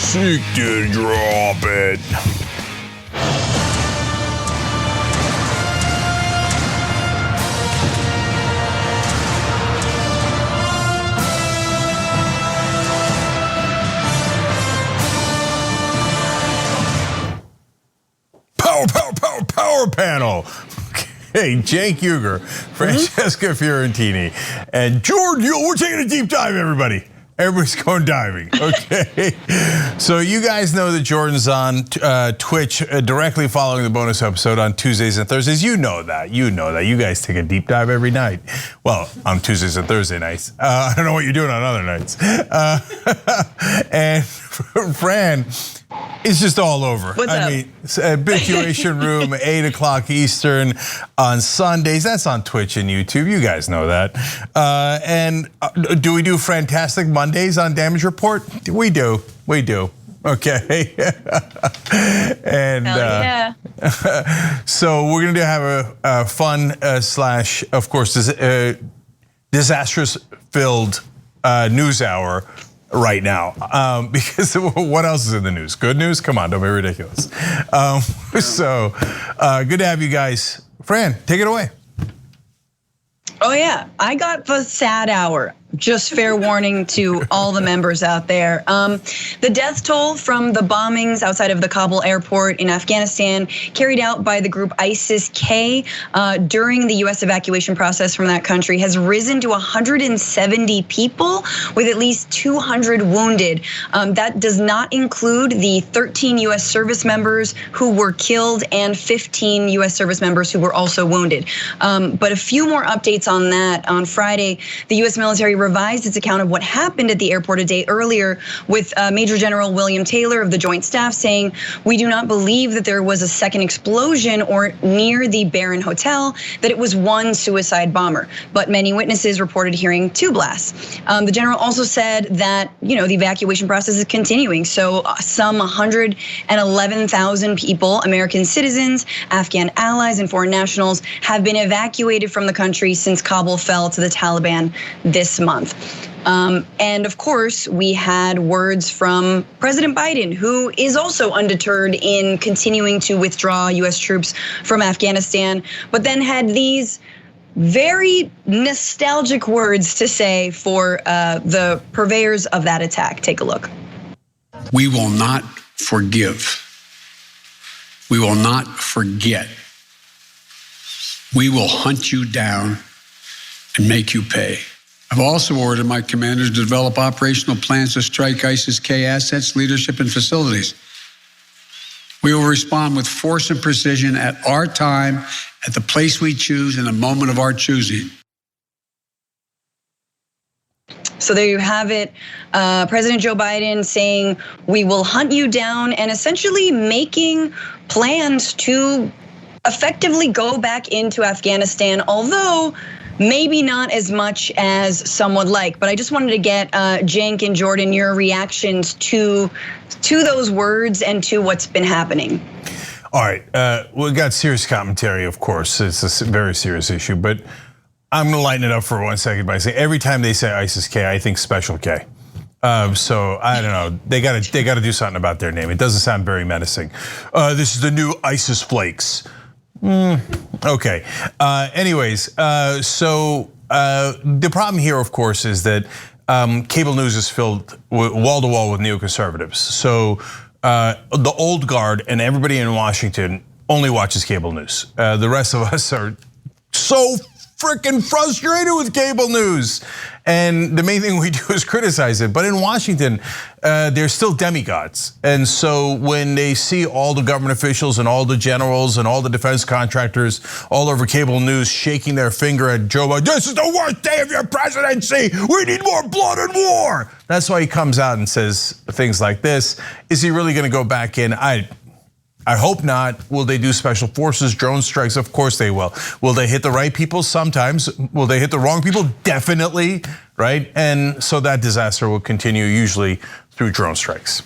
Sick to drop it. Power panel. Okay, Jake Uger, Francesca Fiorentini, and Jordan. We're taking a deep dive, everybody. Everybody's going diving, okay? So you guys know that Jordan's on Twitch directly following the bonus episode on Tuesdays and Thursdays. You know that. You guys take a deep dive every night. Well, on Tuesdays and Thursday nights. I don't know what you're doing on other nights. And Fran is just all over. What's up? I mean, Habituation Room, 8 o'clock Eastern on Sundays. That's on Twitch and YouTube. You guys know that. And do we do Fantastic Mondays on Damage Report? We do. Okay. And yeah. So we're gonna have a fun slash, of course, disastrous-filled news hour right now, because what else is in the news? Good news? Come on, don't be ridiculous. So good to have you guys. Fran, take it away. Oh yeah, I got the sad hour. Just fair warning to all the members out there. The death toll from the bombings outside of the Kabul airport in Afghanistan carried out by the group ISIS-K during the US evacuation process from that country has risen to 170 people with at least 200 wounded. That does not include the 13 US service members who were killed and 15 US service members who were also wounded. But a few more updates on that. On Friday, the US military revised its account of what happened at the airport a day earlier, with Major General William Taylor of the Joint Staff saying, "We do not believe that there was a second explosion or near the Barron Hotel, that it was one suicide bomber." But many witnesses reported hearing 2 blasts. The general also said that the evacuation process is continuing. So some 111,000 people, American citizens, Afghan allies, and foreign nationals have been evacuated from the country since Kabul fell to the Taliban this month. And of course, we had words from President Biden, who is also undeterred in continuing to withdraw US troops from Afghanistan, but then had these very nostalgic words to say for the purveyors of that attack. Take a look. We will not forgive. We will not forget. We will hunt you down and make you pay. I've also ordered my commanders to develop operational plans to strike ISIS-K assets, leadership, and facilities. We will respond with force and precision at our time, at the place we choose, in a moment of our choosing. So there you have it. President Joe Biden saying, "We will hunt you down," and essentially making plans to effectively go back into Afghanistan, although maybe not as much as some would like. But I just wanted to get Cenk and Jordan, your reactions to those words and to what's been happening. All right, we got serious commentary, of course. It's a very serious issue, but I'm gonna lighten it up for 1 second by saying every time they say ISIS-K, I think Special K. So I don't know, they gotta do something about their name. It doesn't sound very menacing. This is the new ISIS Flakes. Okay. Anyways, so the problem here, of course, is that cable news is filled wall to wall with neoconservatives. So the old guard and everybody in Washington only watches cable news. The rest of us are so freaking frustrated with cable news. And the main thing we do is criticize it. But in Washington, they're still demigods. And so when they see all the government officials and all the generals and all the defense contractors all over cable news shaking their finger at Joe Biden, "This is the worst day of your presidency. We need more blood and war." That's why he comes out and says things like this. Is he really gonna go back in? I hope not. Will they do special forces, drone strikes? Of course they will. Will they hit the right people? Sometimes. Will they hit the wrong people? Definitely, right? And so that disaster will continue usually through drone strikes.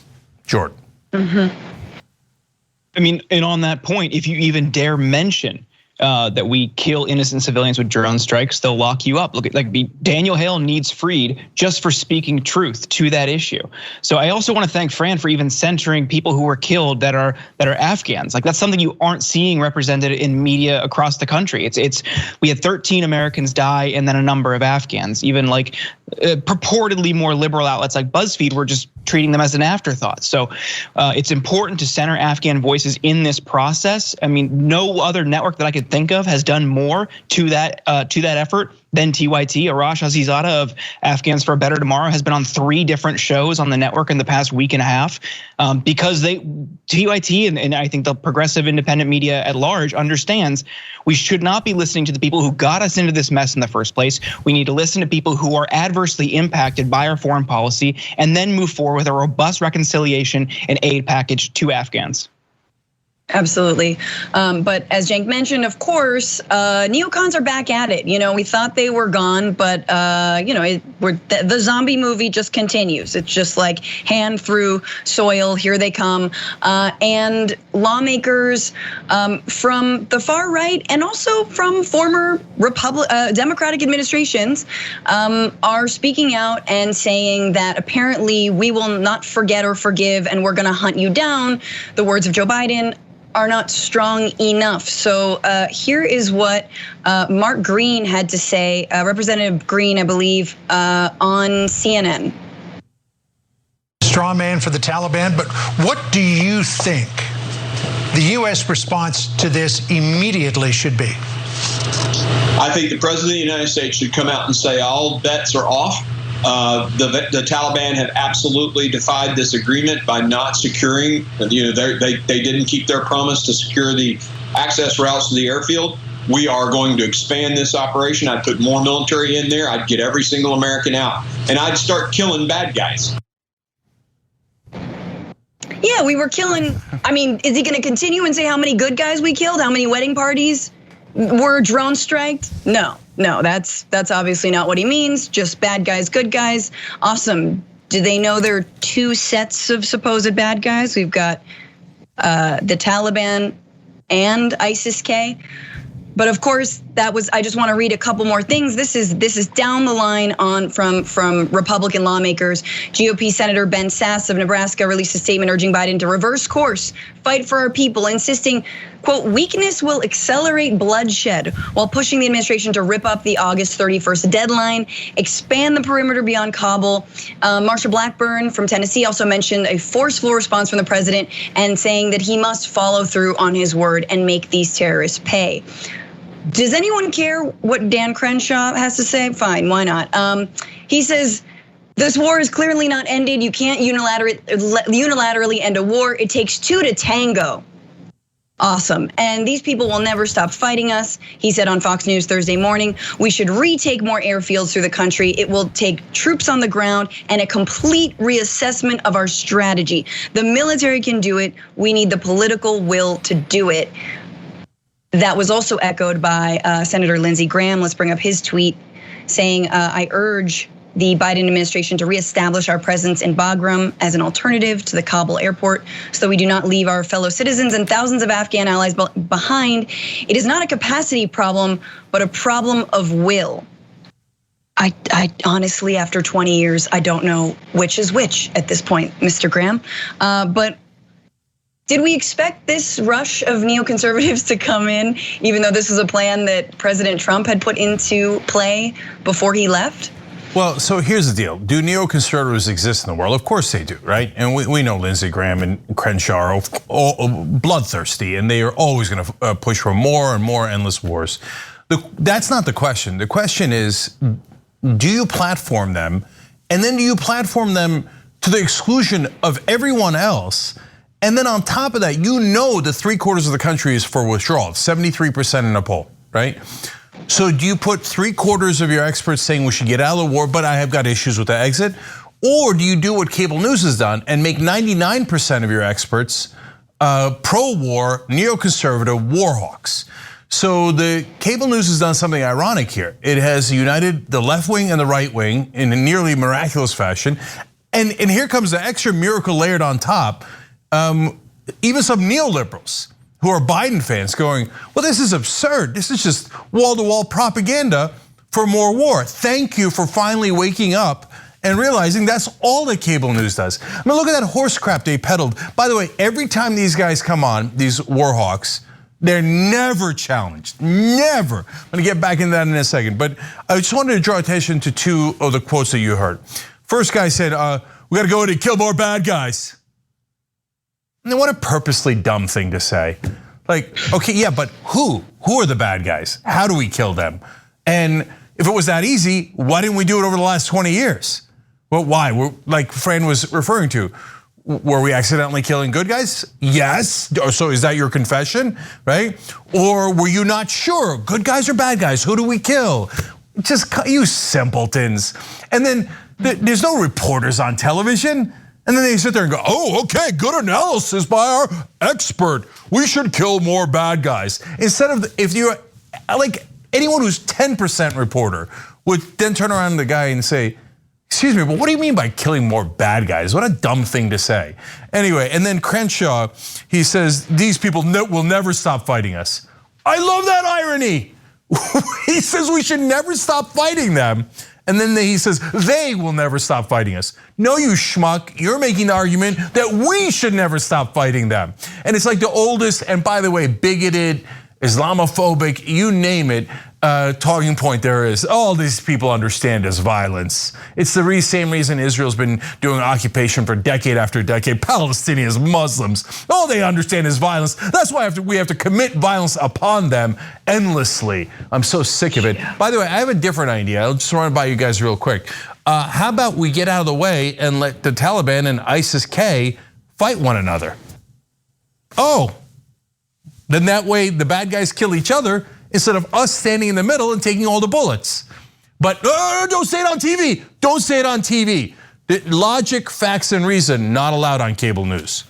Jordan. I mean, and on that point, if you even dare mention that we kill innocent civilians with drone strikes, they'll lock you up. Look at Daniel Hale needs freed just for speaking truth to that issue. So I also want to thank Fran for even centering people who were killed that are Afghans. Like, that's something you aren't seeing represented in media across the country. We had 13 Americans die and then a number of Afghans. Even like purportedly more liberal outlets like BuzzFeed were just treating them as an afterthought. So it's important to center Afghan voices in this process. I mean, no other network that I could think of has done more to that effort than TYT. Arash Azizada of Afghans for a Better Tomorrow has been on 3 different shows on the network in the past week and a half, because TYT and I think the progressive independent media at large understands we should not be listening to the people who got us into this mess in the first place. We need to listen to people who are adversely impacted by our foreign policy and then move forward with a robust reconciliation and aid package to Afghans. Absolutely. But as Cenk mentioned, of course, neocons are back at it. We thought they were gone, but the zombie movie just continues. It's just like hand through soil. Here they come. And lawmakers from the far right and also from former Democratic administrations are speaking out and saying that apparently we will not forget or forgive and we're going to hunt you down. The words of Joe Biden are not strong enough. So here is what Mark Green had to say, Representative Green, I believe, on CNN. Straw man for the Taliban, but what do you think the U.S. response to this immediately should be? I think the President of the United States should come out and say all bets are off. The Taliban have absolutely defied this agreement by not securing. They didn't keep their promise to secure the access routes to the airfield. We are going to expand this operation. I'd put more military in there. I'd get every single American out, and I'd start killing bad guys. Yeah, we were killing. I mean, is he going to continue and say how many good guys we killed? How many wedding parties were drone striked? No, that's obviously not what he means. Just bad guys, good guys. Awesome. Do they know there are 2 sets of supposed bad guys? We've got the Taliban and ISIS-K. But of course, I just want to read a couple more things. This is down the line from Republican lawmakers. GOP Senator Ben Sasse of Nebraska released a statement urging Biden to reverse course, fight for our people, insisting, quote, weakness will accelerate bloodshed, while pushing the administration to rip up the August 31st deadline, expand the perimeter beyond Kabul. Marsha Blackburn from Tennessee also mentioned a forceful response from the president and saying that he must follow through on his word and make these terrorists pay. Does anyone care what Dan Crenshaw has to say? Fine, why not? He says, this war is clearly not ended. You can't unilaterally end a war. It takes 2 to tango. Awesome. And these people will never stop fighting us. He said on Fox News Thursday morning, we should retake more airfields through the country. It will take troops on the ground and a complete reassessment of our strategy. The military can do it. We need the political will to do it. That was also echoed by Senator Lindsey Graham. Let's bring up his tweet saying, I urge the Biden administration to reestablish our presence in Bagram as an alternative to the Kabul airport so that we do not leave our fellow citizens and thousands of Afghan allies behind. It is not a capacity problem, but a problem of will. I honestly, after 20 years, I don't know which is which at this point, Mr. Graham. But did we expect this rush of neoconservatives to come in, even though this is a plan that President Trump had put into play before he left? Well, so here's the deal. Do neoconservatives exist in the world? Of course they do, right? And we know Lindsey Graham and Crenshaw are all bloodthirsty, and they are always going to push for more and more endless wars. That's not the question. The question is, do you platform them? And then do you platform them to the exclusion of everyone else? And then on top of that, that 3/4 of the country is for withdrawal, 73% in a poll, right? So do you put 3/4 of your experts saying we should get out of the war, but I have got issues with the exit? Or do you do what cable news has done and make 99% of your experts pro-war, neoconservative war hawks? So the cable news has done something ironic here. It has united the left wing and the right wing in a nearly miraculous fashion. And here comes the extra miracle layered on top. Even some neoliberals who are Biden fans going, well, this is absurd. This is just wall-to-wall propaganda for more war. Thank you for finally waking up and realizing that's all that cable news does. I mean, look at that horse crap they peddled. By the way, every time these guys come on, these war hawks, they're never challenged, never. I'm gonna get back into that in a second, but I just wanted to draw attention to two of the quotes that you heard. First guy said, we gotta go in and kill more bad guys. And what a purposely dumb thing to say. Like, okay, yeah, but who? Who are the bad guys? How do we kill them? And if it was that easy, why didn't we do it over the last 20 years? Well, why? Like Fran was referring to, were we accidentally killing good guys? Yes. So is that your confession, right? Or were you not sure? Good guys or bad guys? Who do we kill? Just you simpletons. And then there's no reporters on television. And then they sit there and go, oh, okay, good analysis by our expert. We should kill more bad guys. Instead of, if you're like anyone who's 10% reporter would then turn around to the guy and say, excuse me, but what do you mean by killing more bad guys? What a dumb thing to say. Anyway, and then Crenshaw, he says, these people will never stop fighting us. I love that irony. He says we should never stop fighting them. And then he says, they will never stop fighting us. No, you schmuck, you're making the argument that we should never stop fighting them. And it's like the oldest, and by the way, bigoted, Islamophobic, you name it, talking point there is. All these people understand as violence. It's the same reason Israel's been doing occupation for decade after decade. Palestinians, Muslims, all they understand is violence. That's why we have to commit violence upon them endlessly. I'm so sick of it. By the way, I have a different idea. I'll just run it by you guys real quick. How about we get out of the way and let the Taliban and ISIS-K fight one another? Oh, then that way the bad guys kill each other instead of us standing in the middle and taking all the bullets. But don't say it on TV. Don't say it on TV. Logic, facts, and reason not allowed on cable news.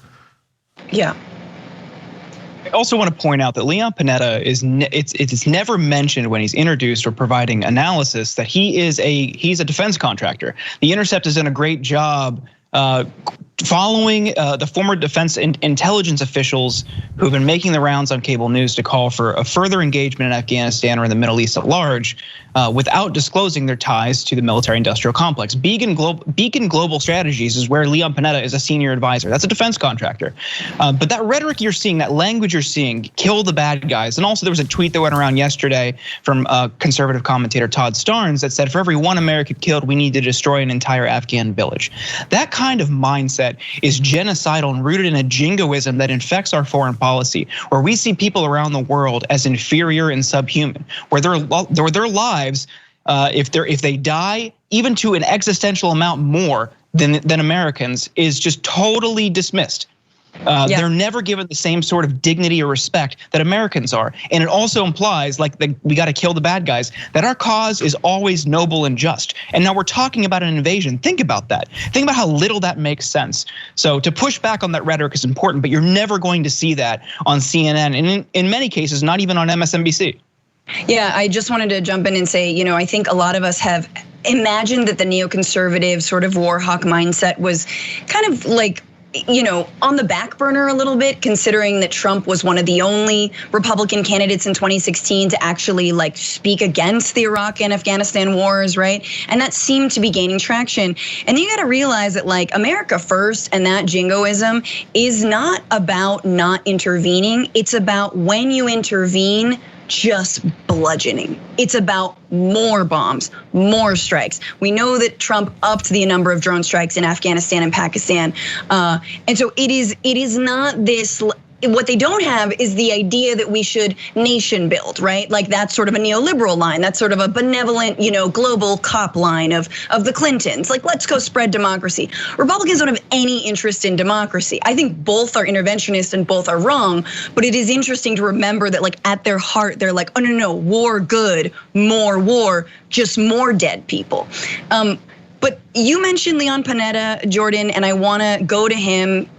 Yeah. I also want to point out that Leon Panetta it's never mentioned when he's introduced or providing analysis that he's a defense contractor. The Intercept has done a great job following the former defense intelligence officials who've been making the rounds on cable news to call for a further engagement in Afghanistan or in the Middle East at large without disclosing their ties to the military-industrial complex. Beacon Global Strategies is where Leon Panetta is a senior advisor. That's a defense contractor. But that rhetoric you're seeing, that language you're seeing, kill the bad guys. And also there was a tweet that went around yesterday from conservative commentator Todd Starnes that said, for every one American killed, we need to destroy an entire Afghan village. That kind of mindset is genocidal and rooted in a jingoism that infects our foreign policy, where we see people around the world as inferior and subhuman, where their lives, if they die even to an existential amount more than Americans, is just totally dismissed. They're never given the same sort of dignity or respect that Americans are. And it also implies, like, we got to kill the bad guys, that our cause is always noble and just. And now we're talking about an invasion. Think about that. Think about how little that makes sense. So to push back on that rhetoric is important, but you're never going to see that on CNN. And in many cases, not even on MSNBC. Yeah, I just wanted to jump in and say, I think a lot of us have imagined that the neoconservative sort of war hawk mindset was kind of like, on the back burner a little bit, considering that Trump was one of the only Republican candidates in 2016 to actually speak against the Iraq and Afghanistan wars, right? And that seemed to be gaining traction. And you got to realize that America first and that jingoism is not about not intervening. It's about when you intervene, just bludgeoning. It's about more bombs, more strikes. We know that Trump upped the number of drone strikes in Afghanistan and Pakistan. And so it is not this. What they don't have is the idea that we should nation build, right? Like that's sort of a neoliberal line. That's sort of a benevolent, global cop line of the Clintons. Like, let's go spread democracy. Republicans don't have any interest in democracy. I think both are interventionist and both are wrong. But it is interesting to remember that at their heart, they're like, oh, no, war good, more war, just more dead people. But you mentioned Leon Panetta, Jordan, and I want to go to him.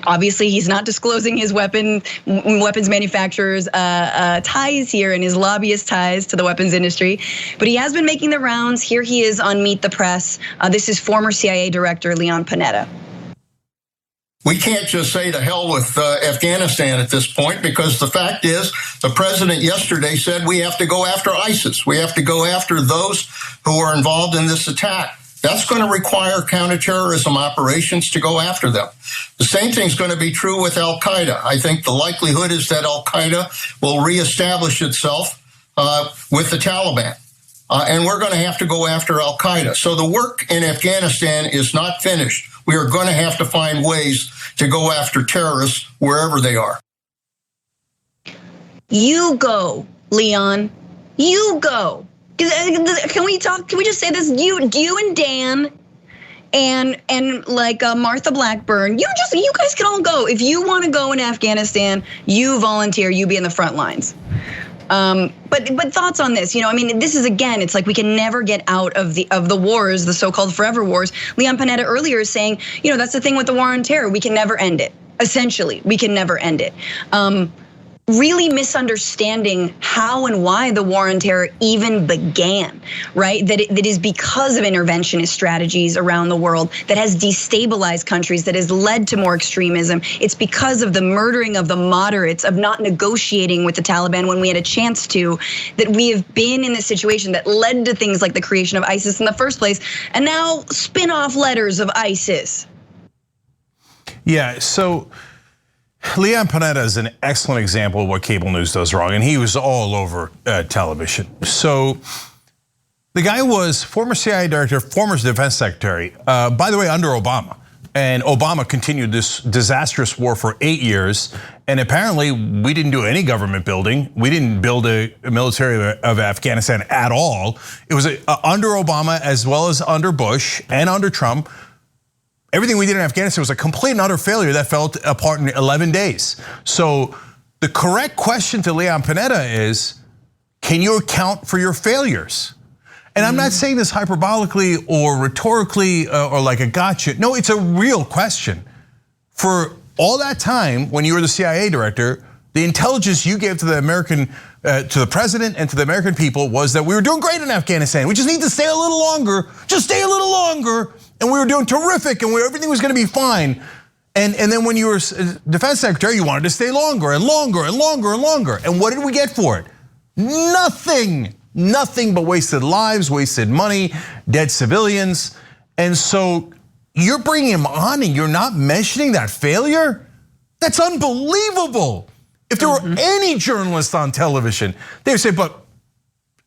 Obviously, he's not disclosing his weapons manufacturers' ties here and his lobbyist ties to the weapons industry, but he has been making the rounds. Here he is on Meet the Press. This is former CIA Director Leon Panetta. We can't just say to hell with Afghanistan at this point, because the fact is the president yesterday said we have to go after ISIS. We have to go after those who are involved in this attack. That's going to require counterterrorism operations to go after them. The same thing's going to be true with al-Qaeda. I think the likelihood is that al-Qaeda will reestablish itself with the Taliban. And we're going to have to go after al-Qaeda. So the work in Afghanistan is not finished. We are going to have to find ways to go after terrorists wherever they are. You go, Leon. You go. Can we talk? Can we just say this? You and Dan and like Martha Blackburn. You guys can all go. If you want to go in Afghanistan, you volunteer. You be in the front lines. But thoughts on this? I mean, this is, again, it's like we can never get out of the wars, the so-called forever wars. Leon Panetta earlier is saying, that's the thing with the war on terror. We can never end it. Essentially, we can never end it. Really misunderstanding how and why the war on terror even began, right? That it is because of interventionist strategies around the world that has destabilized countries, that has led to more extremism. It's because of the murdering of the moderates, of not negotiating with the Taliban when we had a chance to, that we have been in this situation that led to things like the creation of ISIS in the first place, and now spin-off letters of ISIS. Yeah, so Leon Panetta is an excellent example of what cable news does wrong, and he was all over television. So the guy was former CIA director, former defense secretary, by the way, under Obama. And Obama continued this disastrous war for 8 years. And apparently we didn't do any government building. We didn't build a military of Afghanistan at all. It was under Obama as well as under Bush and under Trump. Everything we did in Afghanistan was a complete and utter failure that fell apart in 11 days. So the correct question to Leon Panetta is, can you account for your failures? And I'm not saying this hyperbolically or rhetorically or like a gotcha. No, it's a real question. For all that time when you were the CIA director, the intelligence you gave to the American, to the president and to the American people was that we were doing great in Afghanistan. We just need to stay a little longer, just stay a little longer. And we were doing terrific, and everything was going to be fine. And then when you were defense secretary, you wanted to stay longer and longer and longer and longer. And what did we get for it? Nothing but wasted lives, wasted money, dead civilians. And so you're bringing him on and you're not mentioning that failure? That's unbelievable. If there were any journalists on television, they would say, but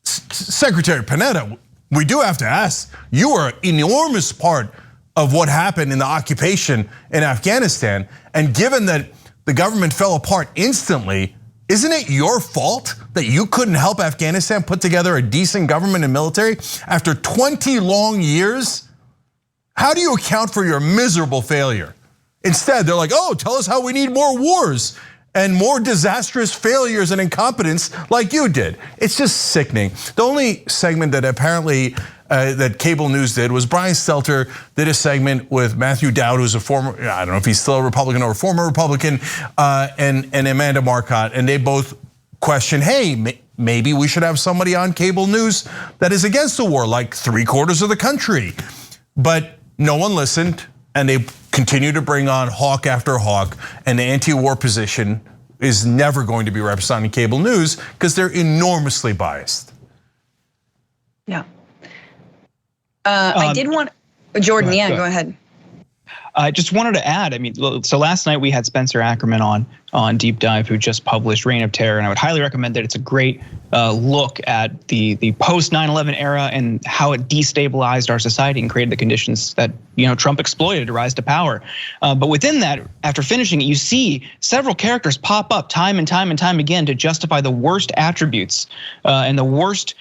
Secretary Panetta, we do have to ask, you are an enormous part of what happened in the occupation in Afghanistan. And given that the government fell apart instantly, isn't it your fault that you couldn't help Afghanistan put together a decent government and military after 20 long years? How do you account for your miserable failure? Instead, they're like, oh, tell us how we need more wars and more disastrous failures and incompetence like you did. It's just sickening. The only segment that apparently that cable news did was Brian Stelter did a segment with Matthew Dowd, who's a former, I don't know if he's still a Republican or a former Republican, and Amanda Marcotte, and they both questioned, hey, maybe we should have somebody on cable news that is against the war, like 3/4 of the country. But no one listened, and they continue to bring on hawk after hawk, and the anti-war position is never going to be represented in cable news because they're enormously biased. Yeah. I did want, Jordan, go ahead. I just wanted to add, I mean, so last night we had Spencer Ackerman on Deep Dive, who just published Reign of Terror, and I would highly recommend that. It's a great look at the post 9/11 era and how it destabilized our society and created the conditions that Trump exploited to rise to power. But within that, after finishing it, you see several characters pop up time and time and time again to justify the worst attributes and the worst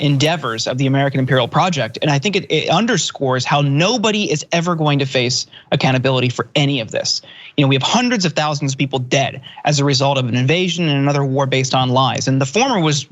endeavors of the American imperial project. And I think it underscores how nobody is ever going to face accountability for any of this. We have hundreds of thousands of people dead as a result of an invasion and another war based on lies. And the former was,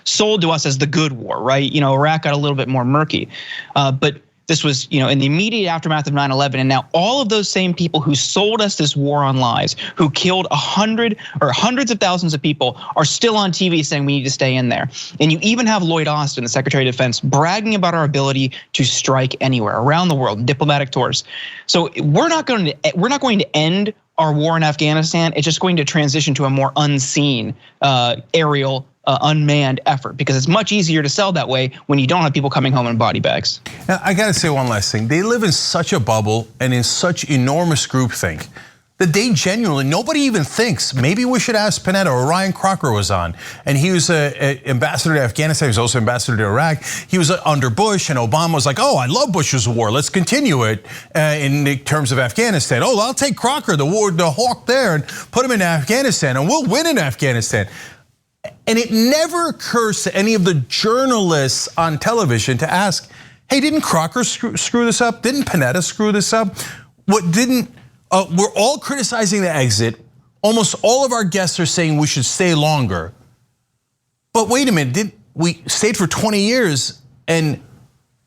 sold to us as the good war, right? Iraq got a little bit more murky, but This was, in the immediate aftermath of 9/11, and now all of those same people who sold us this war on lies, who killed hundreds of thousands of people, are still on TV saying we need to stay in there. And you even have Lloyd Austin, the Secretary of Defense, bragging about our ability to strike anywhere around the world, diplomatic tours. So we're not going to end our war in Afghanistan. It's just going to transition to a more unseen, aerial, unmanned effort, because it's much easier to sell that way when you don't have people coming home in body bags. Now, I gotta say one last thing. They live in such a bubble and in such enormous groupthink that they genuinely, nobody even thinks, maybe we should ask Panetta, or Ryan Crocker was on, and he was an ambassador to Afghanistan, he was also ambassador to Iraq. He was under Bush, and Obama was like, oh, I love Bush's war, let's continue it in terms of Afghanistan. Oh, I'll take Crocker, the hawk there, and put him in Afghanistan, and we'll win in Afghanistan. And it never occurs to any of the journalists on television to ask, hey, didn't Crocker screw this up? Didn't Panetta screw this up? We're all criticizing the exit. Almost all of our guests are saying we should stay longer. But wait a minute, we stayed for 20 years and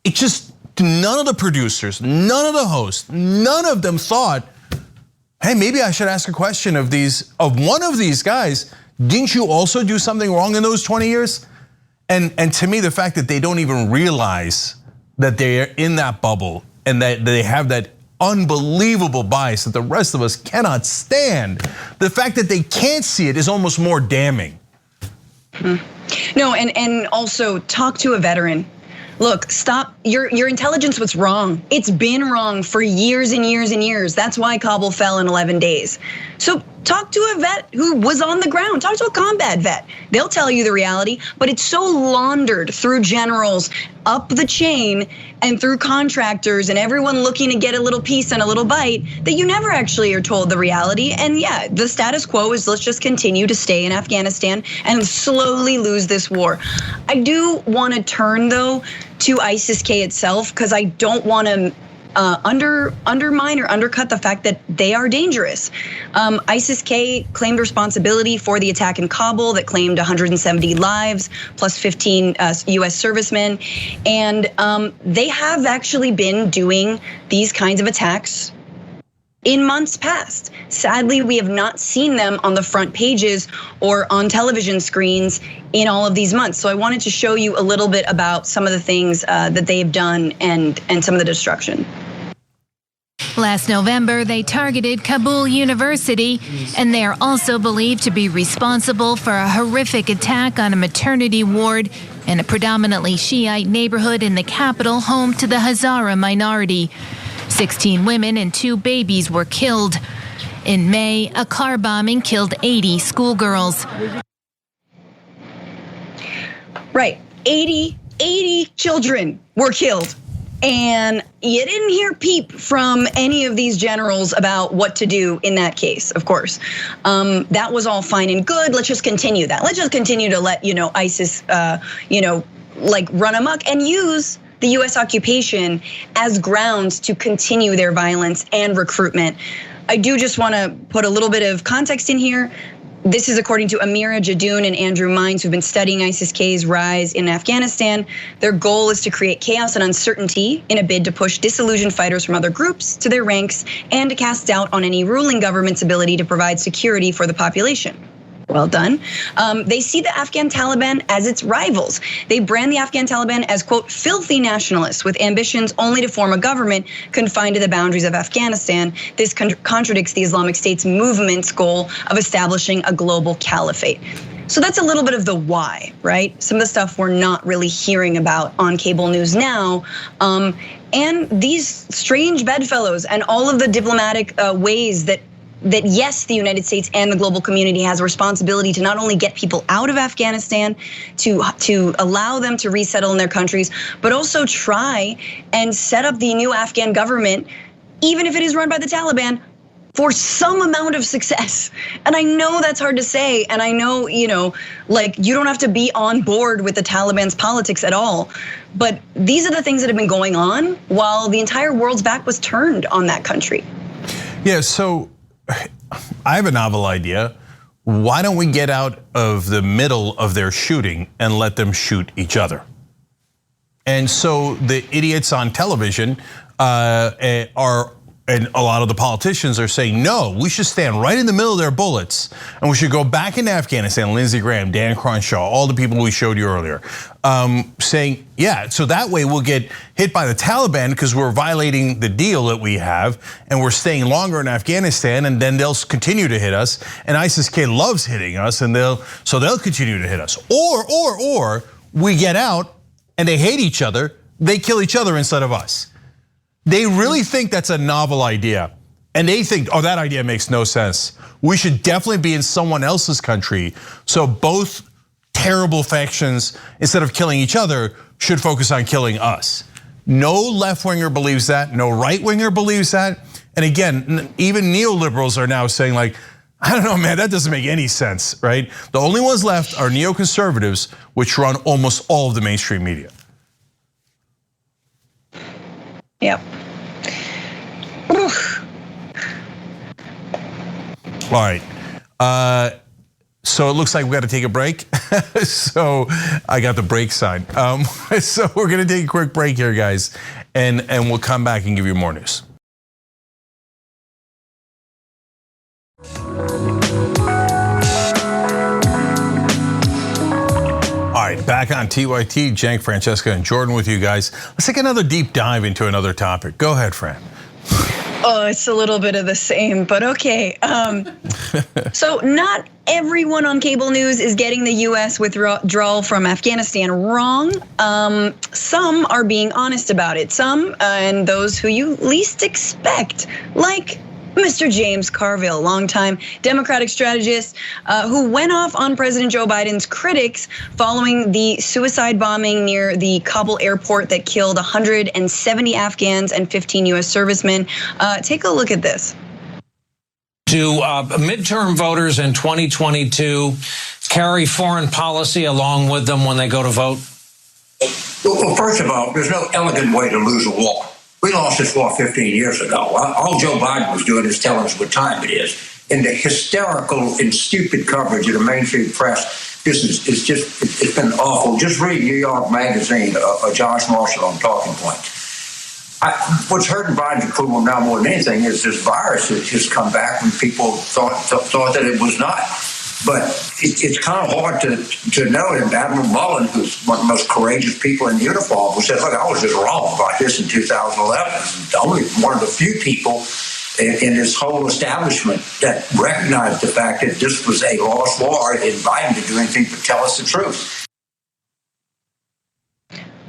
it just, none of the producers, none of the hosts, none of them thought, hey, maybe I should ask a question of one of these guys. Didn't you also do something wrong in those 20 years? And to me, the fact that they don't even realize that they're in that bubble and that they have that unbelievable bias that the rest of us cannot stand, the fact that they can't see it is almost more damning. No, and also talk to a veteran. Look, stop, your intelligence was wrong. It's been wrong for years and years and years. That's why Kabul fell in 11 days. So talk to a vet who was on the ground. Talk to a combat vet. They'll tell you the reality, but it's so laundered through generals up the chain and through contractors and everyone looking to get a little piece and a little bite that you never actually are told the reality. And yeah, the status quo is let's just continue to stay in Afghanistan and slowly lose this war. I do want to turn though to ISIS-K itself, because I don't want to undermine or undercut the fact that they are dangerous. ISIS-K claimed responsibility for the attack in Kabul that claimed 170 lives plus 15 US servicemen. And they have actually been doing these kinds of attacks in months past. Sadly, we have not seen them on the front pages or on television screens in all of these months. So I wanted to show you a little bit about some of the things that they've done and some of the destruction. Last November, they targeted Kabul University, and they are also believed to be responsible for a horrific attack on a maternity ward in a predominantly Shiite neighborhood in the capital, home to the Hazara minority. 16 women and 2 babies were killed. In May, a car bombing killed 80 schoolgirls. Right, 80 children were killed. And you didn't hear peep from any of these generals about what to do in that case, of course. That was all fine and good. Let's just continue that. Let's just continue to let ISIS, like run amok and use the US occupation as grounds to continue their violence and recruitment. I do just want to put a little bit of context in here. This is according to Amira Jadoon and Andrew Mines, who've been studying ISIS-K's rise in Afghanistan. Their goal is to create chaos and uncertainty in a bid to push disillusioned fighters from other groups to their ranks and to cast doubt on any ruling government's ability to provide security for the population. Well done. They see the Afghan Taliban as its rivals. They brand the Afghan Taliban as, quote, filthy nationalists with ambitions only to form a government confined to the boundaries of Afghanistan. This contradicts the Islamic State's movement's goal of establishing a global caliphate. So that's a little bit of the why, right? Some of the stuff we're not really hearing about on cable news now. And these strange bedfellows and all of the diplomatic ways that yes, the United States and the global community has a responsibility to not only get people out of Afghanistan, to allow them to resettle in their countries, but also try and set up the new Afghan government, even if it is run by the Taliban, for some amount of success. And I know that's hard to say, and I know, like you don't have to be on board with the Taliban's politics at all, but these are the things that have been going on while the entire world's back was turned on that country. Yeah, so I have a novel idea. Why don't we get out of the middle of their shooting and let them shoot each other? And so the idiots on television and a lot of the politicians are saying, no, we should stand right in the middle of their bullets, and we should go back into Afghanistan. Lindsey Graham, Dan Crenshaw, all the people we showed you earlier, saying, yeah, so that way we'll get hit by the Taliban because we're violating the deal that we have, and we're staying longer in Afghanistan, and then they'll continue to hit us. And ISIS-K loves hitting us, and they'll continue to hit us. Or we get out and they hate each other, they kill each other instead of us. They really think that's a novel idea. And they think, oh, that idea makes no sense. We should definitely be in someone else's country. So both terrible factions, instead of killing each other, should focus on killing us. No left-winger believes that, no right-winger believes that. And again, even neoliberals are now saying like, I don't know, man, that doesn't make any sense, right? The only ones left are neoconservatives, which run almost all of the mainstream media. Yep. All right. So it looks like we got to take a break. So I got the break sign. So we're gonna take a quick break here, guys, and we'll come back and give you more news. All right, back on TYT, Cenk, Francesca, and Jordan with you guys. Let's take another deep dive into another topic. Go ahead, Fran. Oh, it's a little bit of the same, but okay. So not everyone on cable news is getting the US withdrawal from Afghanistan wrong. Some are being honest about it. Some, and those who you least expect, like Mr. James Carville, longtime Democratic strategist who went off on President Joe Biden's critics following the suicide bombing near the Kabul airport that killed 170 Afghans and 15 US servicemen. Take a look at this. To midterm voters in 2022 carry foreign policy along with them when they go to vote? Well, first of all, there's no elegant way to lose a war. We lost this war 15 years ago. All Joe Biden was doing is telling us what time it is. And the hysterical and stupid coverage of the mainstream press, it's been awful. Just read New York Magazine, Josh Marshall on Talking Points. What's hurting Biden's approval now more than anything is this virus has just come back when people thought that it was not. But it's kind of hard to know. And Admiral Mullen, who's one of the most courageous people in uniform, who said, look, I was just wrong about this in 2011. Only one of the few people in this whole establishment that recognized the fact that this was a lost war and Biden to do anything but tell us the truth.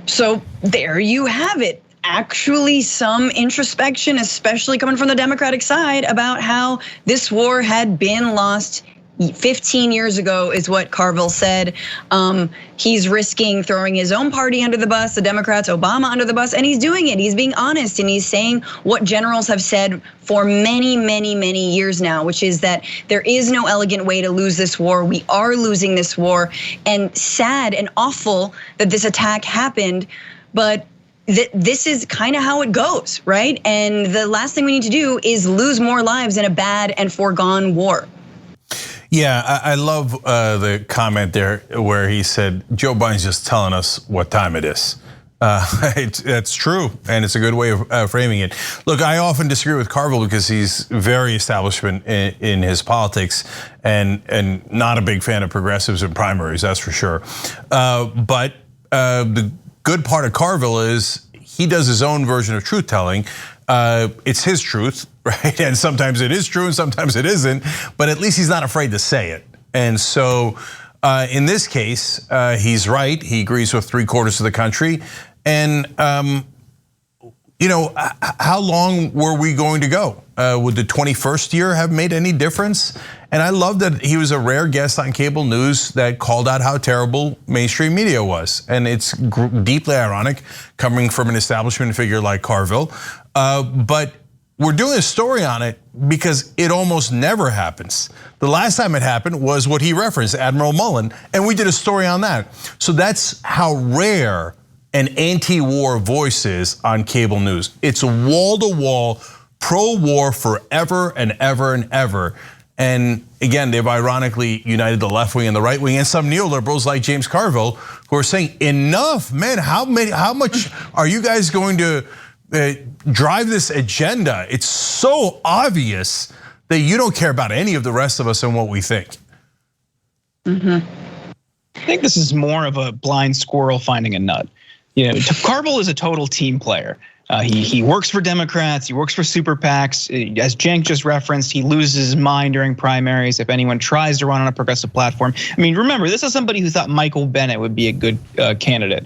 So there you have it. Actually, some introspection, especially coming from the Democratic side, about how this war had been lost 15 years ago is what Carville said. He's risking throwing his own party under the bus, the Democrats, Obama under the bus, and he's doing it. He's being honest, and he's saying what generals have said for many, many, many years now, which is that there is no elegant way to lose this war. We are losing this war, and sad and awful that this attack happened, but this is kind of how it goes, right? And the last thing we need to do is lose more lives in a bad and foregone war. Yeah, I love the comment there where he said, Joe Biden's just telling us what time it is. That's true, and it's a good way of framing it. Look, I often disagree with Carville because he's very establishment in his politics and not a big fan of progressives and primaries, that's for sure. But the good part of Carville is he does his own version of truth telling. It's his truth, right? And sometimes it is true and sometimes it isn't, but at least he's not afraid to say it. And so in this case, he's right. He agrees with 3/4 of the country. And how long were we going to go? Would the 21st year have made any difference? And I love that he was a rare guest on cable news that called out how terrible mainstream media was. And it's deeply ironic coming from an establishment figure like Carville. But we're doing a story on it because it almost never happens. The last time it happened was what he referenced, Admiral Mullen, and we did a story on that. So that's how rare an anti-war voice is on cable news. It's wall-to-wall, pro-war forever and ever and ever. And again, they've ironically united the left wing and the right wing, and some neoliberals like James Carville, who are saying, enough, man, how much are you guys going to drive this agenda? It's so obvious that you don't care about any of the rest of us and what we think. I think this is more of a blind squirrel finding a nut. You know, Carville is a total team player. He works for Democrats, he works for super PACs. As Cenk just referenced, he loses his mind during primaries if anyone tries to run on a progressive platform. I mean, remember, this is somebody who thought Michael Bennet would be a good candidate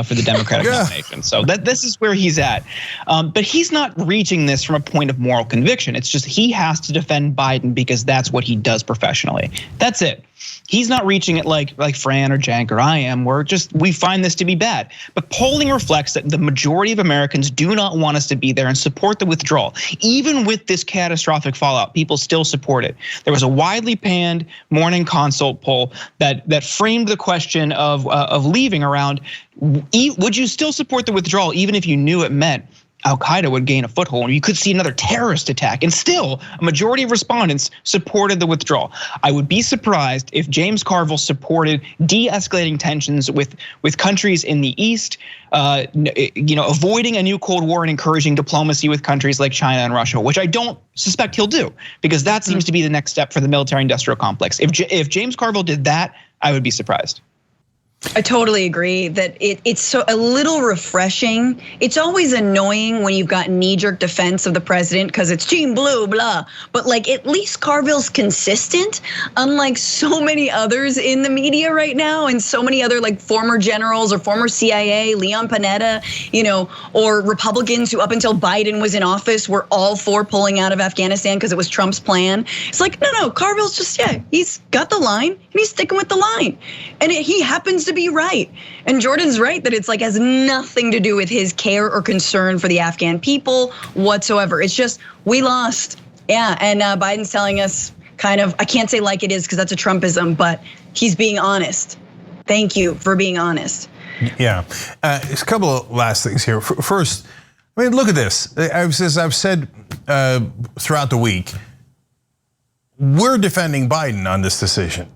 for the Democratic nomination. So this is where he's at. But he's not reaching this from a point of moral conviction. It's just he has to defend Biden because that's what he does professionally. That's it. He's not reaching it like Fran or Cenk or I am. We find this to be bad. But polling reflects that the majority of Americans do not want us to be there and support the withdrawal. Even with this catastrophic fallout, people still support it. There was a widely panned Morning Consult poll that framed the question of leaving around, would you still support the withdrawal even if you knew it meant Al-Qaeda would gain a foothold and you could see another terrorist attack? And still, a majority of respondents supported the withdrawal. I would be surprised if James Carville supported de-escalating tensions with countries in the East, avoiding a new Cold War and encouraging diplomacy with countries like China and Russia, which I don't suspect he'll do, because that seems to be the next step for the military-industrial complex. If James Carville did that, I would be surprised. I totally agree that it's so a little refreshing. It's always annoying when you've got knee-jerk defense of the president because it's team blue, blah. But like, at least Carville's consistent, unlike so many others in the media right now, and so many other like former generals or former CIA, Leon Panetta, or Republicans who up until Biden was in office were all for pulling out of Afghanistan because it was Trump's plan. It's like, no, Carville's just, he's got the line and he's sticking with the line. And he happens to be right. And Jordan's right that it's like has nothing to do with his care or concern for the Afghan people whatsoever. It's just, we lost. Yeah, and Biden's telling us kind of, I can't say like it is because that's a Trumpism, but he's being honest. Thank you for being honest. Yeah, a couple of last things here. First, I mean, look at this. As I've said throughout the week, we're defending Biden on this decision.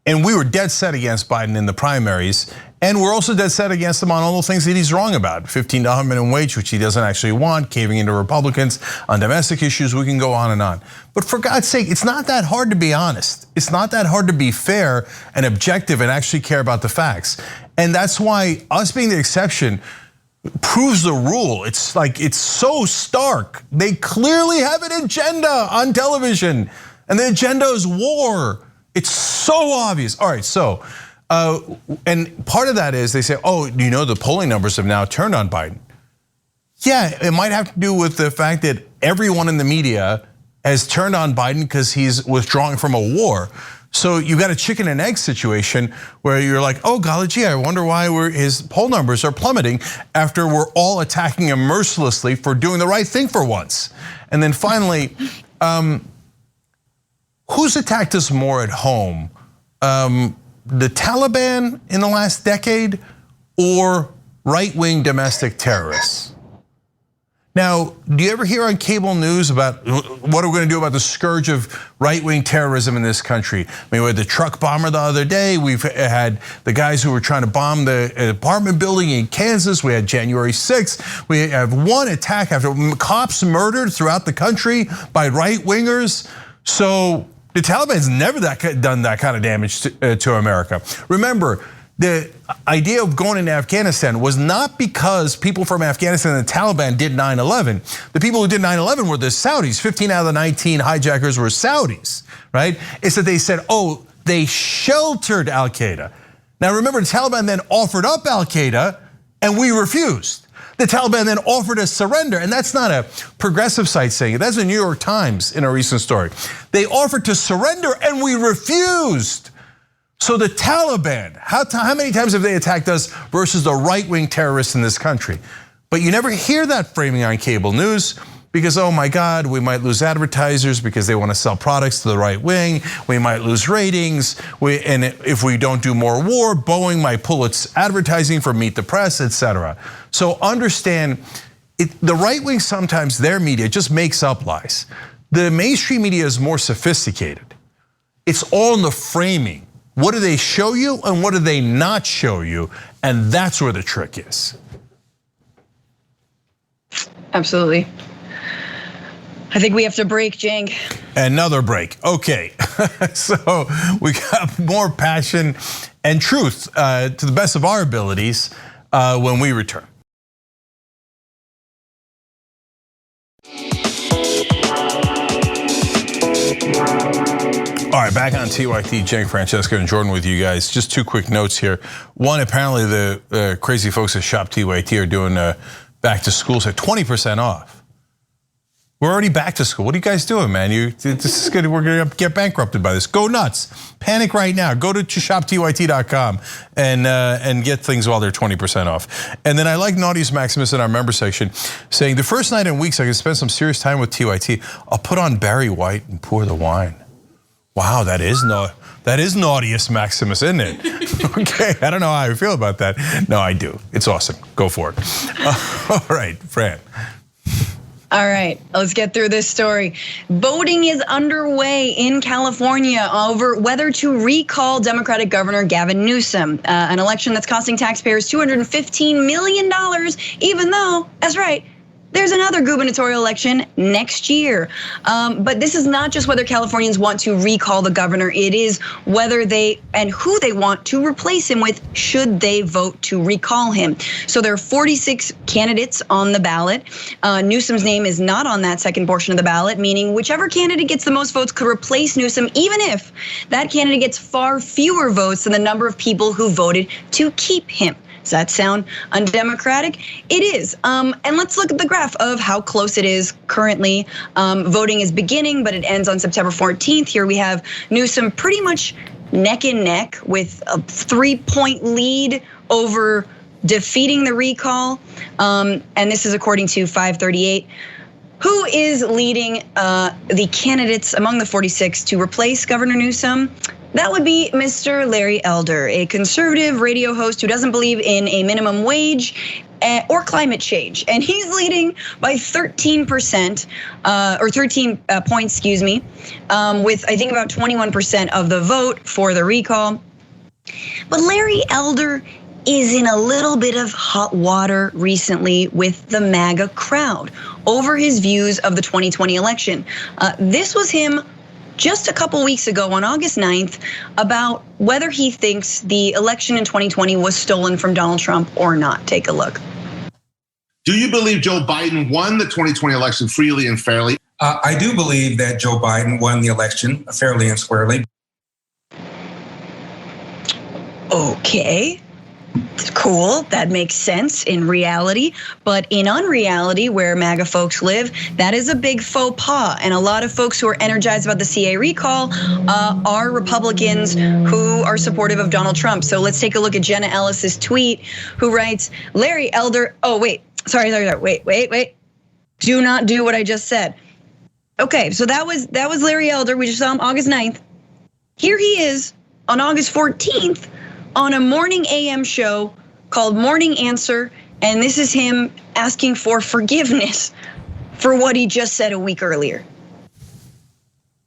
And we were dead set against Biden in the primaries. And we're also dead set against him on all the things that he's wrong about. $15 minimum wage, which he doesn't actually want, caving into Republicans on domestic issues, we can go on and on. But for God's sake, it's not that hard to be honest. It's not that hard to be fair and objective and actually care about the facts. And that's why us being the exception proves the rule. It's like, it's so stark. They clearly have an agenda on television, and the agenda is war. It's so obvious. All right, so, and part of that is they say, the polling numbers have now turned on Biden. Yeah, it might have to do with the fact that everyone in the media has turned on Biden because he's withdrawing from a war. So you got a chicken and egg situation where you're like, oh golly gee, I wonder why his poll numbers are plummeting after we're all attacking him mercilessly for doing the right thing for once. And then finally, who's attacked us more at home? The Taliban in the last decade or right-wing domestic terrorists? Now, do you ever hear on cable news about what are we gonna do about the scourge of right-wing terrorism in this country? I mean, we had the truck bomber the other day. We've had the guys who were trying to bomb the apartment building in Kansas. We had January 6th. We have one attack after cops murdered throughout the country by right-wingers. So the Taliban's never done that kind of damage to America. Remember, the idea of going into Afghanistan was not because people from Afghanistan and the Taliban did 9/11. The people who did 9/11 were the Saudis. 15 out of the 19 hijackers were Saudis, right? It's that they said, they sheltered Al-Qaeda. Now remember, the Taliban then offered up Al-Qaeda and we refused. The Taliban then offered us surrender, and that's not a progressive site saying it. That's the New York Times in a recent story. They offered to surrender and we refused. So the Taliban, how many times have they attacked us versus the right-wing terrorists in this country? But you never hear that framing on cable news because, oh my God, we might lose advertisers because they want to sell products to the right wing. We might lose ratings. And if we don't do more war, Boeing might pull its advertising for Meet the Press, etc. So understand, the right wing sometimes, their media just makes up lies. The mainstream media is more sophisticated. It's all in the framing. What do they show you and what do they not show you? And that's where the trick is. Absolutely. I think we have to break, Cenk. Another break. Okay, so we got more passion and truth to the best of our abilities when we return. All right, back on TYT, Cenk, Francesca, and Jordan with you guys. Just two quick notes here. One, apparently the crazy folks at Shop TYT are doing back to school, so 20% off. We're already back to school. What are you guys doing, man? This is good. We're gonna get bankrupted by this. Go nuts. Panic right now. Go to shoptyt.com and get things while they're 20% off. And then I like Naughty's Maximus in our member section saying, the first night in weeks I can spend some serious time with TYT. I'll put on Barry White and pour the wine. Wow, that is Naughtiest Maximus, isn't it? Okay, I don't know how I feel about that. No, I do. It's awesome. Go for it. All right, Fran. All right, let's get through this story. Voting is underway in California over whether to recall Democratic Governor Gavin Newsom, an election that's costing taxpayers $215 million, even though, that's right, there's another gubernatorial election next year. But this is not just whether Californians want to recall the governor, it is whether they and who they want to replace him with should they vote to recall him. So there are 46 candidates on the ballot. Newsom's name is not on that second portion of the ballot, meaning whichever candidate gets the most votes could replace Newsom, even if that candidate gets far fewer votes than the number of people who voted to keep him. Does that sound undemocratic? It is. And let's look at the graph of how close it is currently. Voting is beginning, but it ends on September 14th. Here we have Newsom pretty much neck and neck with a 3-point lead over defeating the recall. And this is according to 538. Who is leading the candidates among the 46 to replace Governor Newsom? That would be Mr. Larry Elder, a conservative radio host who doesn't believe in a minimum wage or climate change. And he's leading by 13%, or 13 points, excuse me, with I think about 21% of the vote for the recall. But Larry Elder is in a little bit of hot water recently with the MAGA crowd over his views of the 2020 election. This was him just a couple weeks ago on August 9th about whether he thinks the election in 2020 was stolen from Donald Trump or not. Take a look. Do you believe Joe Biden won the 2020 election freely and fairly? I do believe that Joe Biden won the election fairly and squarely. Okay. Cool, that makes sense in reality, but in unreality, where MAGA folks live, that is a big faux pas. And a lot of folks who are energized about the CA recall are Republicans who are supportive of Donald Trump. So let's take a look at Jenna Ellis's tweet, who writes, Larry Elder, oh wait, sorry, wait. Do not do what I just said. Okay, so that was Larry Elder, we just saw him August 9th. Here he is on August 14th, on a morning AM show called Morning Answer, and this is him asking for forgiveness for what he just said a week earlier.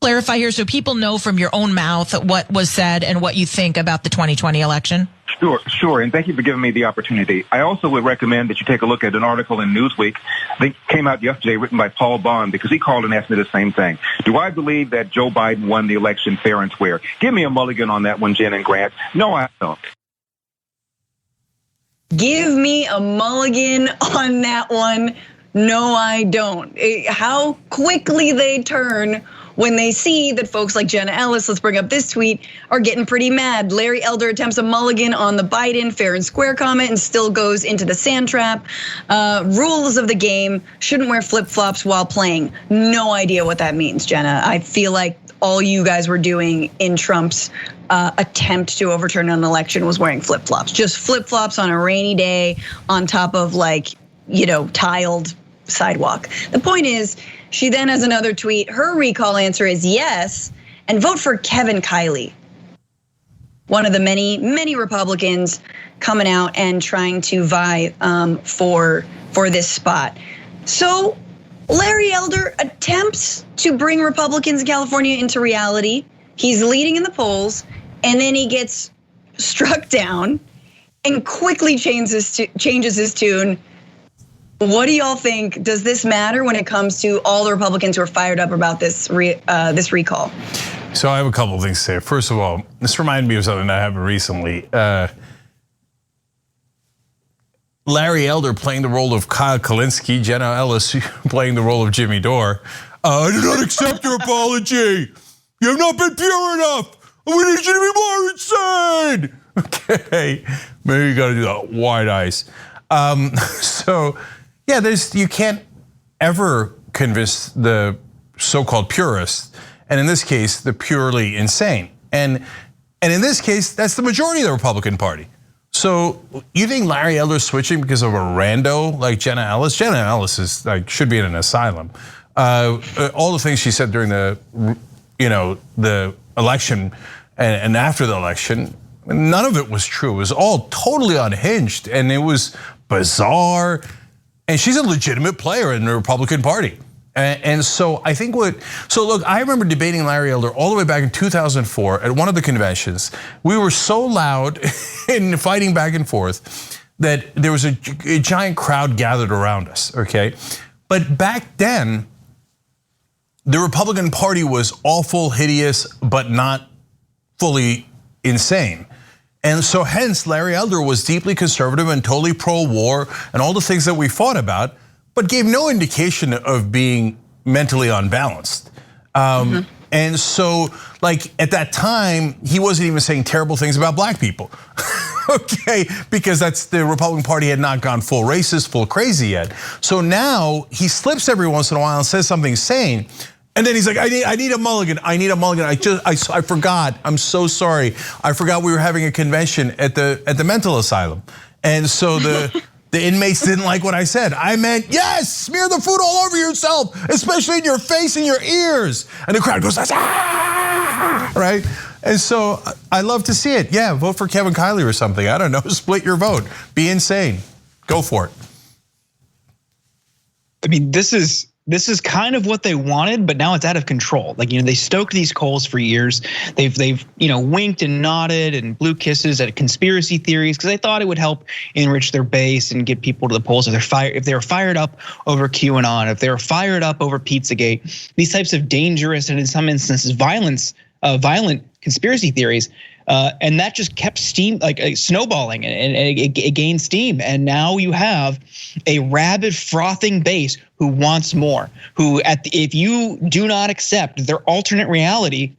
Clarify here so people know from your own mouth what was said and what you think about the 2020 election. Sure, and thank you for giving me the opportunity. I also would recommend that you take a look at an article in Newsweek that came out yesterday written by Paul Bond, because he called and asked me the same thing. Do I believe that Joe Biden won the election fair and square? Give me a mulligan on that one, Jen and Grant. No, I don't. Give me a mulligan on that one. No, I don't. How quickly they turn when they see that folks like Jenna Ellis, let's bring up this tweet, are getting pretty mad. Larry Elder attempts a mulligan on the Biden fair and square comment and still goes into the sand trap. Rules of the game, shouldn't wear flip-flops while playing. No idea what that means, Jenna. I feel like all you guys were doing in Trump's attempt to overturn an election was wearing flip-flops. Just flip-flops on a rainy day on top of tiled sidewalk. The point is, she then has another tweet. Her recall answer is yes, and vote for Kevin Kiley. One of the many Republicans coming out and trying to vie for this spot. So Larry Elder attempts to bring Republicans in California into reality. He's leading in the polls, and then he gets struck down and quickly changes his tune. What do y'all think? Does this matter when it comes to all the Republicans who are fired up about this recall? So I have a couple of things to say. First of all, this reminded me of something that happened recently. Larry Elder playing the role of Kyle Kalinske, Jenna Ellis playing the role of Jimmy Dore. I do not accept your apology. You have not been pure enough. We need you to be more insane. Okay, maybe you got to do that. Wide eyes. So yeah, you can't ever convince the so-called purists, and in this case, the purely insane. And in this case, that's the majority of the Republican Party. So you think Larry Elder's switching because of a rando like Jenna Ellis? Jenna Ellis is should be in an asylum. All the things she said during the election and after the election, none of it was true. It was all totally unhinged, and it was bizarre. And she's a legitimate player in the Republican Party. And so I think look, I remember debating Larry Elder all the way back in 2004 at one of the conventions. We were so loud in fighting back and forth that there was a giant crowd gathered around us, okay? But back then, the Republican Party was awful, hideous, but not fully insane. And so hence, Larry Elder was deeply conservative and totally pro-war and all the things that we fought about, but gave no indication of being mentally unbalanced. And so, at that time, he wasn't even saying terrible things about black people, okay? Because the Republican Party had not gone full racist, full crazy yet. So now he slips every once in a while and says something sane, and then he's like, I need a mulligan, I need a mulligan. I forgot, I'm so sorry. I forgot we were having a convention at the mental asylum. And so the inmates didn't like what I said. I meant, yes, smear the food all over yourself, especially in your face and your ears. And the crowd goes, ah, right? And so I love to see it. Yeah, vote for Kevin Kiley or something. I don't know, split your vote. Be insane, go for it. I mean, this is kind of what they wanted, but now it's out of control. They stoked these coals for years. They've winked and nodded and blew kisses at conspiracy theories because they thought it would help enrich their base and get people to the polls. If they were fired up over QAnon, if they were fired up over Pizzagate, these types of dangerous and in some instances violent conspiracy theories. And that just kept snowballing, and it gained steam. And now you have a rabid, frothing base who wants more. Who, if you do not accept their alternate reality,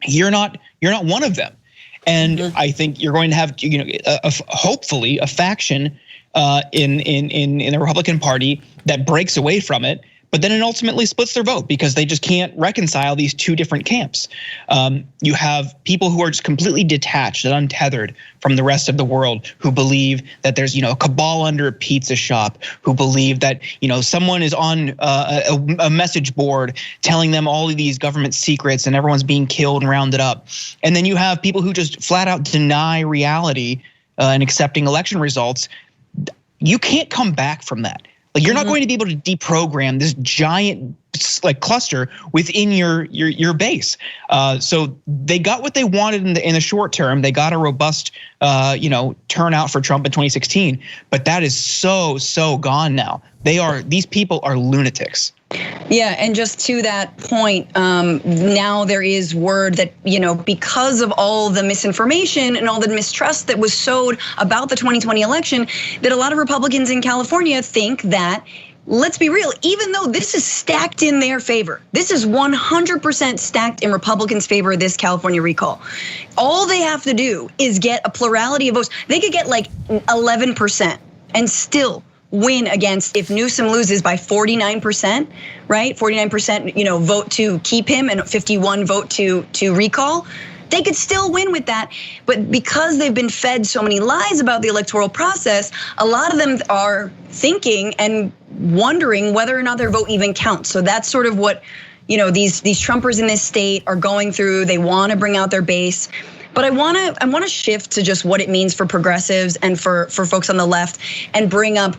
you're not one of them. And I think you're going to have, hopefully a faction in the Republican Party that breaks away from it. But then it ultimately splits their vote because they just can't reconcile these two different camps. You have people who are just completely detached and untethered from the rest of the world, who believe that there's a cabal under a pizza shop, who believe that someone is on a message board telling them all of these government secrets and everyone's being killed and rounded up. And then you have people who just flat out deny reality and accepting election results. You can't come back from that. You're not going to be able to deprogram this giant cluster within your base. So they got what they wanted in the short term. They got a robust turnout for Trump in 2016, but that is so gone now. These people are lunatics. Yeah, and just to that point, now there is word that, because of all the misinformation and all the mistrust that was sowed about the 2020 election, that a lot of Republicans in California think that, let's be real, even though this is stacked in their favor, this is 100% stacked in Republicans' favor, this California recall. All they have to do is get a plurality of votes. They could get 11% and still win against, if Newsom loses by 49%, right? 49%, vote to keep him and 51 vote to recall. They could still win with that, but because they've been fed so many lies about the electoral process, a lot of them are thinking and wondering whether or not their vote even counts. So that's sort of what these Trumpers in this state are going through. They want to bring out their base. But I want to shift to just what it means for progressives and for folks on the left, and bring up,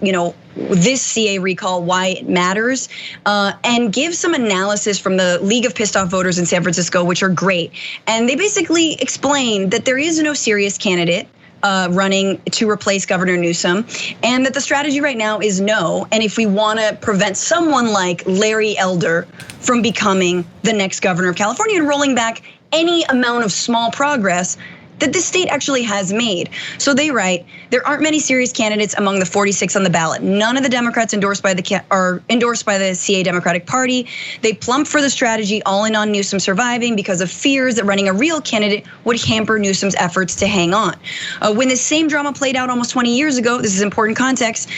this CA recall, why it matters, and give some analysis from the League of Pissed Off Voters in San Francisco, which are great. And they basically explain that there is no serious candidate running to replace Governor Newsom, and that the strategy right now is no. And if we want to prevent someone like Larry Elder from becoming the next governor of California and rolling back any amount of small progress that this state actually has made. So they write, there aren't many serious candidates among the 46 on the ballot. None of the Democrats are endorsed by the CA Democratic Party. They plump for the strategy all in on Newsom surviving because of fears that running a real candidate would hamper Newsom's efforts to hang on. When the same drama played out almost 20 years ago, this is important context,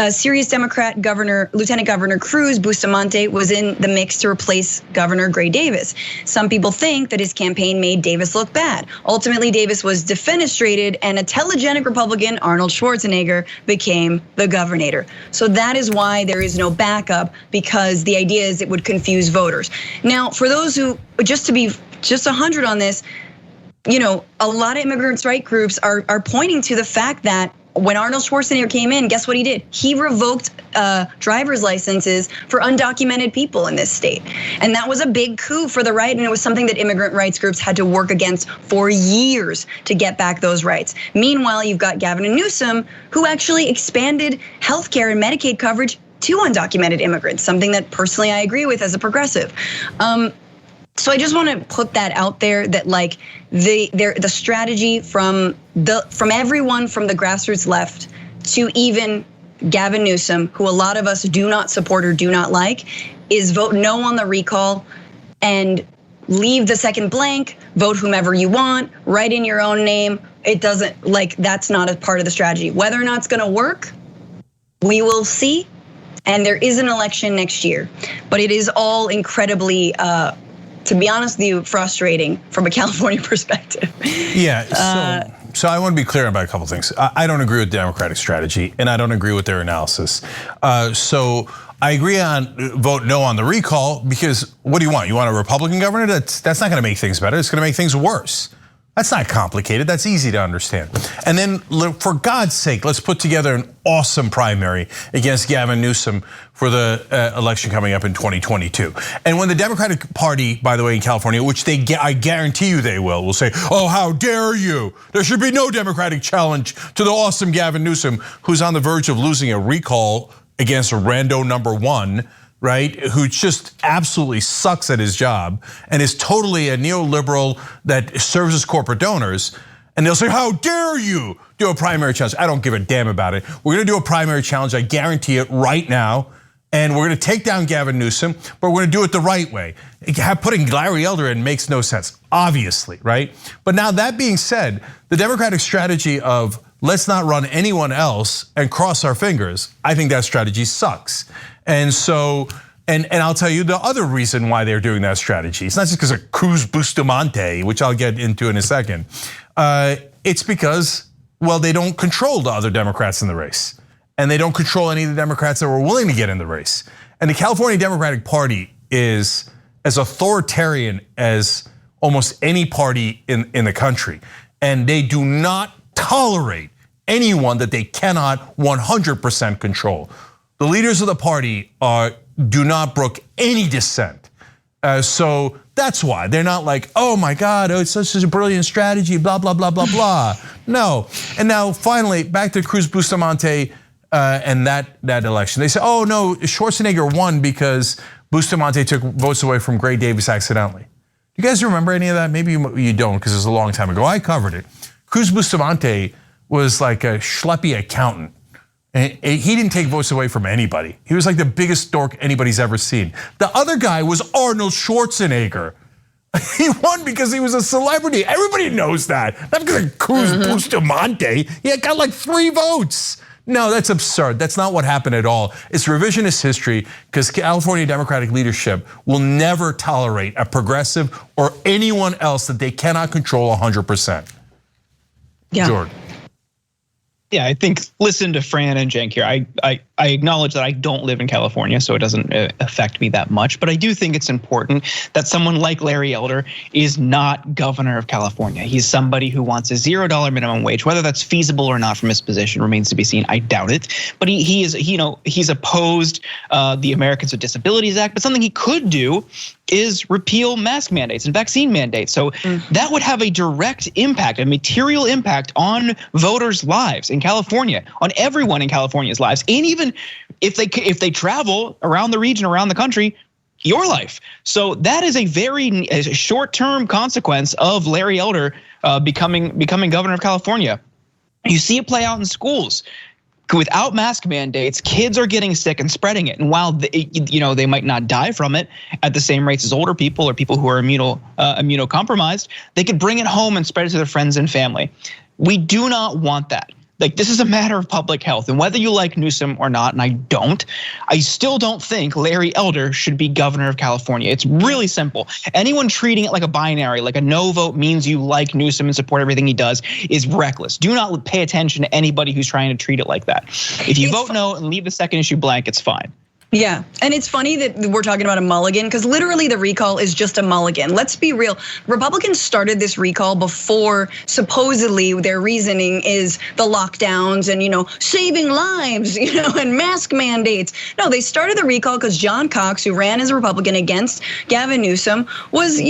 serious Democrat Lieutenant Governor Cruz Bustamante was in the mix to replace Governor Gray Davis. Some people think that his campaign made Davis look bad. Ultimately, Davis was defenestrated, and a telegenic Republican, Arnold Schwarzenegger, became the governor. So that is why there is no backup, because the idea is it would confuse voters. Now, for those who, just 100 on this, a lot of immigrants' rights groups are pointing to the fact that when Arnold Schwarzenegger came in, guess what he did? He revoked driver's licenses for undocumented people in this state. And that was a big coup for the right, and it was something that immigrant rights groups had to work against for years to get back those rights. Meanwhile, you've got Gavin Newsom, who actually expanded healthcare and Medicaid coverage to undocumented immigrants, something that personally I agree with as a progressive. So I just want to put that out there, that like the strategy from everyone from the grassroots left to even Gavin Newsom, who a lot of us do not support or do not like, is vote no on the recall and leave the second blank, vote whomever you want, write in your own name. It doesn't, that's not a part of the strategy. Whether or not it's gonna work, we will see. And there is an election next year, but it is all incredibly, to be honest with you, frustrating from a California perspective. Yeah, so I want to be clear about a couple things. I don't agree with Democratic strategy, and I don't agree with their analysis. So I agree on vote no on the recall, because what do you want? You want a Republican governor? That's not gonna make things better, it's gonna make things worse. That's not complicated, that's easy to understand. And then for God's sake, let's put together an awesome primary against Gavin Newsom for the election coming up in 2022. And when the Democratic Party, by the way, in California, which I guarantee you they will say, oh, how dare you? There should be no Democratic challenge to the awesome Gavin Newsom, who's on the verge of losing a recall against a rando number 1, right, who just absolutely sucks at his job and is totally a neoliberal that serves his corporate donors. And they'll say, how dare you do a primary challenge? I don't give a damn about it. We're gonna do a primary challenge, I guarantee it right now. And we're gonna take down Gavin Newsom, but we're gonna do it the right way. Putting Larry Elder in makes no sense, obviously, right? But now that being said, the Democratic strategy of let's not run anyone else and cross our fingers, I think that strategy sucks. And so, and I'll tell you the other reason why they're doing that strategy. It's not just because of Cruz Bustamante, which I'll get into in a second. It's because, well, they don't control the other Democrats in the race. And they don't control any of the Democrats that were willing to get in the race. And the California Democratic Party is as authoritarian as almost any party in the country. And they do not tolerate anyone that they cannot 100% control. The leaders of the party do not brook any dissent. So that's why they're not like, oh my God, it's such a brilliant strategy, blah, blah, blah, blah, blah. No, and now finally, back to Cruz Bustamante and that election. They say, oh no, Schwarzenegger won because Bustamante took votes away from Gray Davis accidentally. You guys remember any of that? Maybe you don't, because it was a long time ago. I covered it. Cruz Bustamante was like a schleppy accountant. And he didn't take votes away from anybody. He was like the biggest dork anybody's ever seen. The other guy was Arnold Schwarzenegger. He won because he was a celebrity. Everybody knows that. Not because of Cruz Bustamante. He got like 3 votes. No, that's absurd. That's not what happened at all. It's revisionist history, because California Democratic leadership will never tolerate a progressive or anyone else that they cannot control 100%. Yeah. Jordan. Yeah, I think listen to Fran and Cenk here. I acknowledge that I don't live in California, so it doesn't affect me that much. But I do think it's important that someone like Larry Elder is not governor of California. He's somebody who wants a $0 minimum wage. Whether that's feasible or not from his position remains to be seen. I doubt it. But he's opposed the Americans with Disabilities Act. But something he could do is repeal mask mandates and vaccine mandates. So that would have a direct impact, a material impact on voters' lives in California, on everyone in California's lives, and even if they travel around the region, around the country, your life. So that is a very short-term consequence of Larry Elder becoming governor of California. You see it play out in schools. Without mask mandates, kids are getting sick and spreading it. And while they might not die from it at the same rates as older people or people who are immunocompromised, they could bring it home and spread it to their friends and family. We do not want that. Like, this is a matter of public health, and whether you like Newsom or not, and I still don't think Larry Elder should be governor of California. It's really simple. Anyone treating it like a binary, like a no vote means you like Newsom and support everything he does, is reckless. Do not pay attention to anybody who's trying to treat it like that. If you vote no and leave the second issue blank, it's fine. Yeah, and it's funny that we're talking about a mulligan because literally the recall is just a mulligan. Let's be real. Republicans started this recall before supposedly their reasoning is the lockdowns and, saving lives, and mask mandates. No, they started the recall because John Cox, who ran as a Republican against Gavin Newsom, was,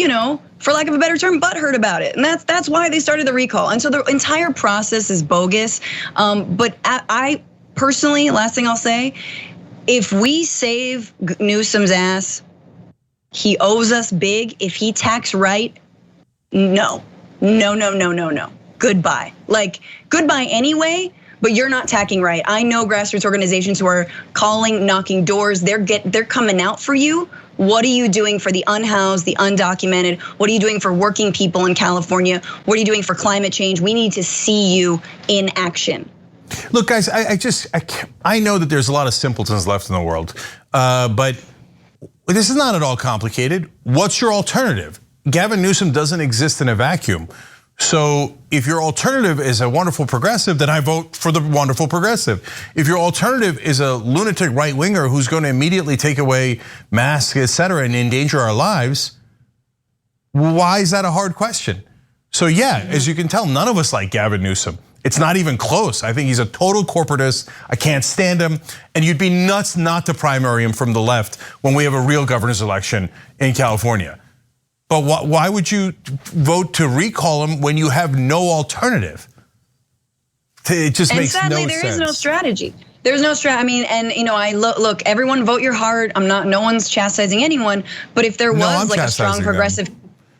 for lack of a better term, butthurt about it. And that's why they started the recall. And so the entire process is bogus. But I personally, last thing I'll say, if we save Newsom's ass, he owes us big. If he tax right, no. Goodbye. Goodbye anyway, but you're not tacking right. I know grassroots organizations who are calling, knocking doors. They're coming out for you. What are you doing for the unhoused, the undocumented? What are you doing for working people in California? What are you doing for climate change? We need to see you in action. Look, guys, I know that there's a lot of simpletons left in the world, but this is not at all complicated. What's your alternative? Gavin Newsom doesn't exist in a vacuum. So if your alternative is a wonderful progressive, then I vote for the wonderful progressive. If your alternative is a lunatic right-winger who's going to immediately take away masks, et cetera, and endanger our lives, why is that a hard question? So yeah, as you can tell, none of us like Gavin Newsom. It's not even close. I think he's a total corporatist. I can't stand him. And you'd be nuts not to primary him from the left when we have a real governor's election in California. But why would you vote to recall him when you have no alternative? It just makes no sense. And sadly, there is no strategy. There's no strategy. I mean, and look, everyone vote your heart. No one's chastising anyone. But if there was a strong progressive,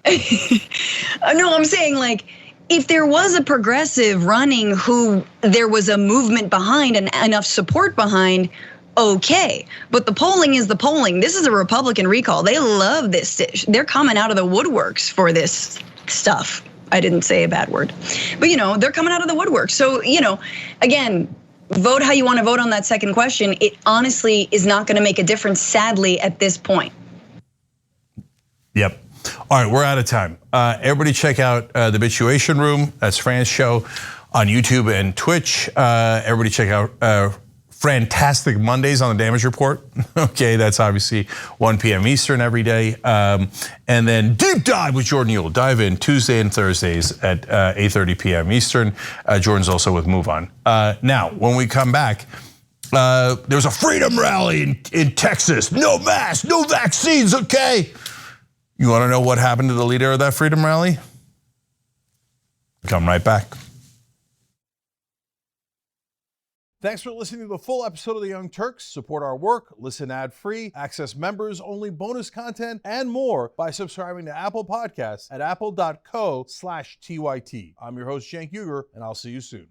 no, I'm saying if there was a progressive running who there was a movement behind and enough support behind, okay. But the polling is the polling. This is a Republican recall. They love this. They're coming out of the woodworks for this stuff. I didn't say a bad word, but they're coming out of the woodwork. So, again, vote how you want to vote on that second question. It honestly is not going to make a difference, sadly, at this point. Yep. All right, we're out of time. Everybody check out The Bituation Room. That's Fran's show on YouTube and Twitch. Everybody check out Fantastic Mondays on the Damage Report. Okay, that's obviously 1 p.m. Eastern every day. And then Deep Dive with Jordan Uhl. Dive in Tuesday and Thursdays at 8:30 p.m. Eastern. Jordan's also with Move On. Now, when we come back, there was a freedom rally in Texas. No masks, no vaccines, okay? You want to know what happened to the leader of that freedom rally? Come right back. Thanks for listening to the full episode of The Young Turks. Support our work, listen ad-free, access members-only bonus content, and more by subscribing to Apple Podcasts at apple.co/TYT. I'm your host, Cenk Uygur, and I'll see you soon.